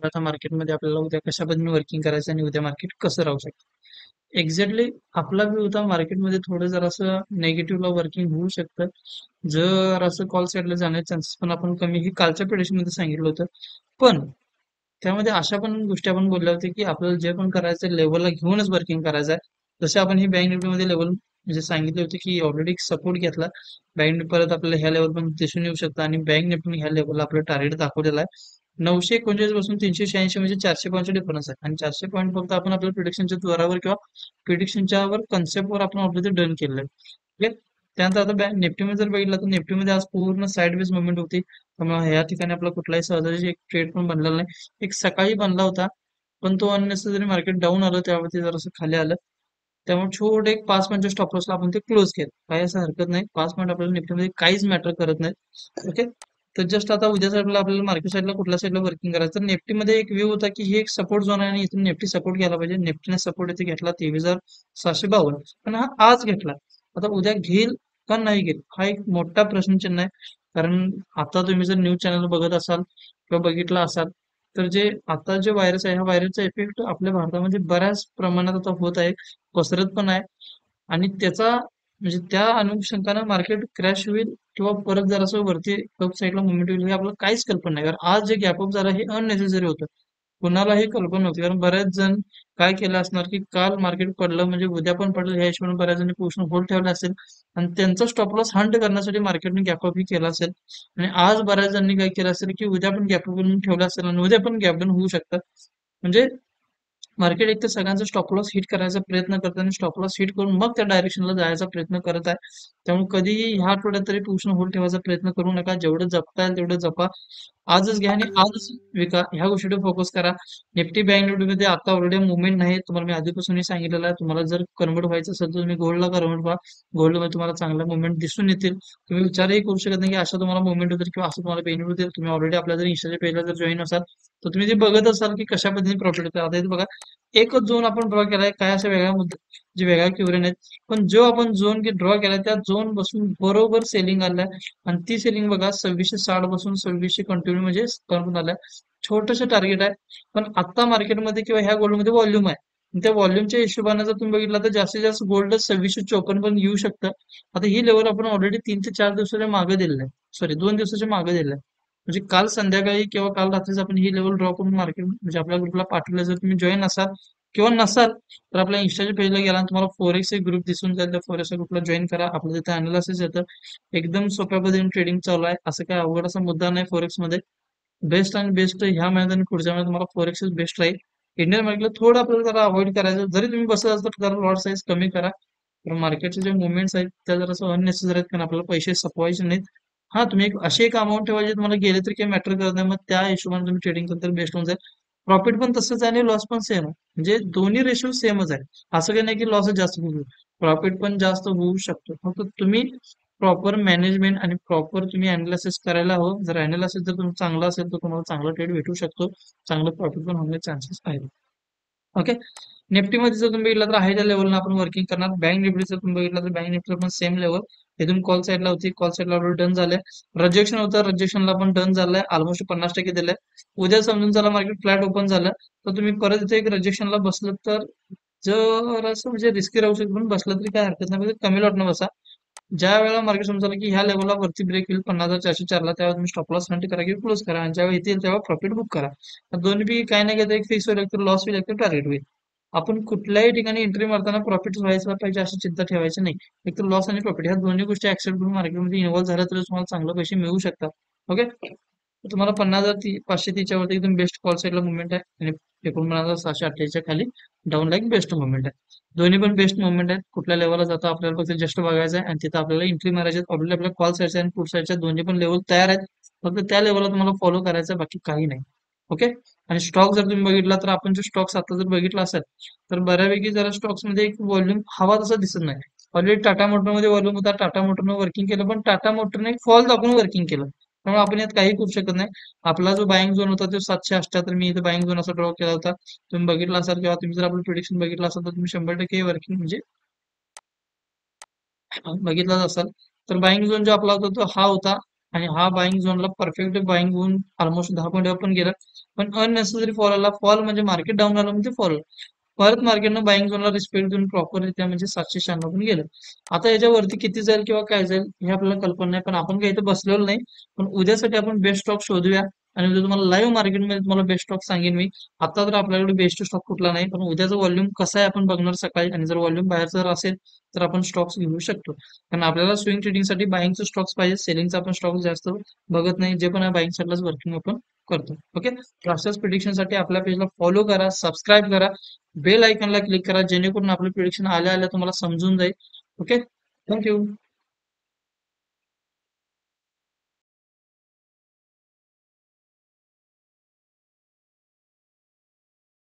आता मार्केटमध्ये आपल्याला उद्या कशा पद्धतीने वर्किंग करायचं आणि उद्या मार्केट कसं राहू शकतं. एक्झॅक्टली आपला व्यू होता मार्केटमध्ये थोडं जरासं निगेटिव्हला वर्किंग होऊ शकतं. जर असं कॉल साईडला जाण्याचे चान्सेस पण आपण कमी हे कालच्या प्रेडिक्शनमध्ये सांगितलं होतं. पण त्यामध्ये अशा पण गोष्टी आपण बोलल्या होत्या की आपल्याला जे पण करायचं लेवलला घेऊनच वर्किंग करायचं आहे. जसे आपण ही बँक निफ्टीमध्ये लेवल म्हणजे सांगितले होते की ऑलरेडी सपोर्ट घेतला. बँक निफ्टी परत आपल्याला ह्या लेवल पण दिसून येऊ शकतं आणि बँक निफ्टीने ह्या लेवलला आपलं टार्गेट दाखवलेलं आहे. 939 पासून 386 म्हणजे 400 पॉईंटचा डिफरन्स आहे आणि 400 पॉईंट फक्त आपण आपल्या प्रिडिक्शनच्या द्वारावर किंवा प्रिडिक्शनच्या वर कन्सेप्टवर आपण ऑलरेडी डन केलेलं आहे. ओके. त्यानंतर आता बँक निफ्टीमध्ये जर बघितलं तर निफ्टीमध्ये आज पूर्ण साईडवेज मुवमेंट होती. त्यामुळे ह्या ठिकाणी आपला कुठलाही सहजासहजी एक ट्रेड पण बनलेला नाही. एक सकाळी बनला होता पण तो अननेसेसरी मार्केट डाऊन आलं त्यावरती जरासं खाली आलं. त्यामुळे छोटे एक 5 मिनिटच्या स्टॉप लॉसला आपण ते क्लोज केलं. काही असं हरकत नाही. 5 मिनिट आपल्याला निफ्टीमध्ये काहीच मॅटर करत नाही. ओके. तर जस्ट आता उद्या साईडला आपल्याला मार्केट साईडला कुठल्या साईडला वर्किंग करायचं तर निफ्टीमध्ये एक व्ह्यू होता की ही एक सपोर्ट झोन आहे आणि इथून निफ्टी सपोर्ट घ्यायला पाहिजे. निफ्टीने सपोर्ट इथे घेतला 23,752 पण हा आज घेतला. आता उद्या घेईल का नाही घेईल हा एक मोठा प्रश्नचिन्ह आहे. कारण आता तुम्ही जर न्यूज चॅनल बघत असाल किंवा बघितला असाल तर जे आता जे व्हायरस आहे ह्या व्हायरसचा इफेक्ट आपल्या भारतामध्ये बऱ्याच प्रमाणात आता होत आहे, पसरत पण आहे आणि त्याचा म्हणजे त्या अनुषंगानं मार्केट क्रॅश होईल किंवा परत जरासं वरती अप साईडला मुवमेंट होईल हे आपल्याला काहीच कल्पना नाही. कारण आज जे गॅप अप झालं हे अननेसेसरी होतं. कुणालाही कल्पना नव्हती. कारण बऱ्याच जण काय केलं असणार की काल मार्केट पडलं म्हणजे उद्या पण पडलं ह्या हिशोबाने बऱ्याच जणांनी पोझिशन होल्ड ठेवला असेल आणि त्यांचा स्टॉप लॉस हंट करण्यासाठी मार्केटने गॅप अप ही केला असेल आणि आज बऱ्याच जणांनी काय केलं असेल की उद्या पण गॅप अप करून ठेवला असेल आणि उद्या पण गॅप डाऊन होऊ शकतं. म्हणजे मार्केट एक तर सगळ्यांचा स्टॉप लॉस हिट करायचा प्रयत्न करत आणि स्टॉप लॉस हिट करून मग त्या डायरेक्शनला जायचा प्रयत्न करत आहे. त्यामुळे कधीही ह्या आठवड्यात तरी पोझिशन होल्ड ठेवायचा प्रयत्न करू नका. जेवढं जपता येईल तेवढं जपा. आजच घ्या आणि आजच विका. ह्या गोष्टीवर फोकस करा. निफ्टी बँक निफ्टीमध्ये आता ऑलरेडी मुवमेंट नाही. तुम्हाला मी आधीपासूनही सांगितलेलं आहे. तुम्हाला जर कन्वर्ट व्हायचं असेल तर तुम्ही गोल्डला कन्वर्ट व्हा. गोल्डमध्ये तुम्हाला चांगला मुवमेंट दिसून येतील. तुम्ही विचारही करू शकत नाही की असं तुम्हाला मुवमेंट होतील किंवा असं तुम्हाला बेनिफिट होतील. तुम्ही ऑलरेडी आपल्या जर इंस्टाच्या पेजला जर जॉईन असाल तर तुम्ही ते बघत असाल की कशा पद्धतीने प्रॉफिट होतं. आता इथे बघा एकच झोन आपण ड्रॉ केलाय काय अशा वेगळ्या मुद्दे जे वेगळ्या क्युरियन आहेत. पण जो आपण झोन ड्रॉ केलाय त्या झोन बसून बरोबर सेलिंग आलाय आणि ती सेलिंग बघा 2660 पासून 2600 कंटिन्यू म्हणजे करून आलाय. छोटंसं टार्गेट आहे पण आता मार्केटमध्ये किंवा ह्या गोल्डमध्ये व्हॉल्यूम आहे. आणि त्या व्हॉल्यूमच्या हिशोबाने जर तुम्ही बघितलं तर जास्तीत जास्त गोल्ड 2654 पण येऊ शकतं. आता ही लेवल आपण ऑलरेडी 3 ते 4 दिवसाच्या मागे दिलेलं आहे. सॉरी 2 दिवसाच्या मागे दिलेलं आहे. म्हणजे काल संध्याकाळी किंवा काल रात्रीच आपण ही लेवल ड्रॉ करून मार्केट म्हणजे आपल्या ग्रुपला पाठवलं. जर तुम्ही जॉईन असाल किंवा नसाल तर आपल्या इन्स्टाच्या पेजला गेला आणि तुम्हाला फोरेक्स एक ग्रुप दिसून जाईल. त्या फोरेक्स ग्रुपला जॉईन करा. आपलं तिथे अनालिसिस येतं. एकदम सोप्या पद्धतीने ट्रेडिंग चालू आहे. असं काही अवघड असा मुद्दा नाही फोरेक्समध्ये. बेस्ट आणि बेस्ट ह्या महिन्यात आणि पुढच्या महिन्यात तुम्हाला फोरेक्स बेस्ट राहील. इंडियन मार्केटला थोडं आपल्याला जरा अवॉइड करायचं. जरी तुम्ही बसत असाल तर जरा लॉट साईज कमी करा. कारण मार्केटचे जे मुवमेंट्स आहेत त्या जरा अननेसेसरी आहेत कारण आपल्याला पैसे सपवायचे नाहीत. हा तुम्ही एक अशी एक अमाऊंट ठेवायची तुम्हाला गेले तरी काही मॅटर करत नाही. मग त्या हिशोबाने तुम्ही ट्रेडिंग केलं तर बेस्ट होऊन जाईल. प्रॉफिट पण तसंच आहे आणि लॉस पण सेम आहे. म्हणजे दोन्ही रेशो सेमच आहे. असं काही नाही की लॉस जास्त होऊ प्रॉफिट पण जास्त होऊ शकतो. फक्त तुम्ही प्रॉपर मॅनेजमेंट आणि प्रॉपर तुम्ही अनालिसिस करायला हवं. जर अनालिसिस जर तुमचं चांगलं असेल तर तुम्हाला चांगला ट्रेड भेटू शकतो. चांगलं प्रॉफिट पण होण्याचे चान्सेस आहेत. ओके. निफ्टीमध्ये जर तुम्ही बघितलं तर आहे त्या लेवलला आपण वर्किंग करणार. बँक निफ्टी जर तुम्ही बघितलं तर बँक निफ्टीला पण सेम लेवल. इथून कॉल साईडला होती. कॉल साईडला ऑलरेडी डन झालंय. रिजेक्शन होतं. रिजेक्शनला पण डन झालंय. ऑलमोस्ट 50% दिलंय. उद्या समजून चला मार्केट फ्लॅट ओपन झालं तर तुम्ही परत इथे एक रिजेक्शनला बसलं तर जर असं म्हणजे रिस्की राहू शकतो पण बसलं तरी काय हरकत नाही. म्हणजे कमी लॉटनं बसा. ज्या वेळेला मार्केट समजायला की ह्या लेवलला वरती ब्रेक होईल 50,404 त्यावेळेला तुम्ही स्टॉप लॉस हंट करा किंवा क्लोज करा आणि ज्यावेळी येतील तेव्हा प्रॉफिट बुक करा. दोन्ही पैकी काही नाही घेता एक फिक्स होईल, एक तर लॉस होईल, एक तर टार्गेट होईल. आपण कुठल्याही ठिकाणी एंट्री मारताना प्रॉफिट व्हायला पाहिजे अशी चिंता ठेवायची नाही. एक तर लॉस आणि प्रॉफिट ह्या दोन्ही गोष्टी ऍक्सेप्ट करून मार्केटमध्ये इन्व्हॉल्व झाल्या तर तुम्हाला चांगले पैसे मिळू शकतात. ओके. तुम्हाला 50,530 वरती एकदम बेस्ट कॉल साईडला मुवमेंट आहे आणि 49,728 खाली डाऊनला एक बेस्ट मुवमेंट आहे. दोन्ही पण बेस्ट मुवमेंट आहेत. कुठल्या लेवलला जातो आपल्याला फक्त जस्ट बघायचं आहे आणि तिथं आपल्याला एंट्री मारायची आहे. ऑलरेडी आपल्या कॉल साईडच्या आणि पुट साईडच्या दोन्ही पण लेवल तयार आहेत. फक्त त्या लेवलला तुम्हाला फॉलो करायचं आहे, बाकी काही नाही. ओके. आणि स्टॉक जर तुम्ही बघितला तर आपण जो स्टॉक्स आता जर बघितला असेल तर बऱ्यापैकी जरा स्टॉक्स मध्ये एक व्हॉल्यूम हवा तसा दिसत नाही. ऑलरेडी टाटा मोटरमध्ये व्हॉल्यूम होता. टाटा मोटरनं वर्किंग केलं पण टाटा मोटरने फॉल दाखवून वर्किंग केलं. त्यामुळे आपण यात काही करू शकत नाही. आपला जो बाईंग झोन होता तो 778 मी इथे बाईंग झोन असा ड्रॉ केला होता. तुम्ही बघितला असाल किंवा तुम्ही जर आपलं प्रिडिक्शन बघितलं असाल तर तुम्ही 100% वर्किंग म्हणजे बघितलाच असाल. तर बाईंग झोन जो आपला होता तो हा होता आणि हा बाईंग झोनला परफेक्ट बाईंग होऊन ऑलमोस्ट 10 पॉईंट पण गेला. पण अननेसेसरी फॉल आला. फॉल म्हणजे मार्केट डाऊन आलं म्हणजे फॉल. परत मार्केटनं बाईंग झोनला रिस्पेक्ट देऊन प्रॉपररित्या म्हणजे 796 पण गेलं. आता याच्यावरती किती जाईल किंवा काय जाईल हे आपल्याला कल्पना नाही. पण आपण काही इथं बसलेलो नाही. पण उद्यासाठी आपण बेस्ट स्टॉक शोधूया. आणि उद्या तुम्हाला लाईव्ह मार्केटमध्ये तुम्हाला बेस्ट स्टॉक सांगेन मी. आता तर आपल्याकडे बेस्ट स्टॉक कुठला नाही. पण उद्याचा व्हॉल्यूम कसा आहे आपण बघणार सकाळी. आणि जर व्हॉल्यूम बाहेरचा जर असेल तर आपण स्टॉक्स घेऊ शकतो. कारण आपल्याला स्विंग ट्रेडिंगसाठी बाईंगचे स्टॉक्स पाहिजे. सेलिंगचा आपण स्टॉक जास्त बघत नाही. जे पण आहे बाईंग साईडलाच वर्किंग आपण करतो. ओके. अशाच प्रिडिक्शनसाठी आपल्या पेजला फॉलो करा, सबस्क्राईब करा, बेल आयकॉनला क्लिक करा, जेणेकरून आपलं प्रिडिक्शन आल्या आल्या तुम्हाला समजून जाईल. ओके. थँक्यू.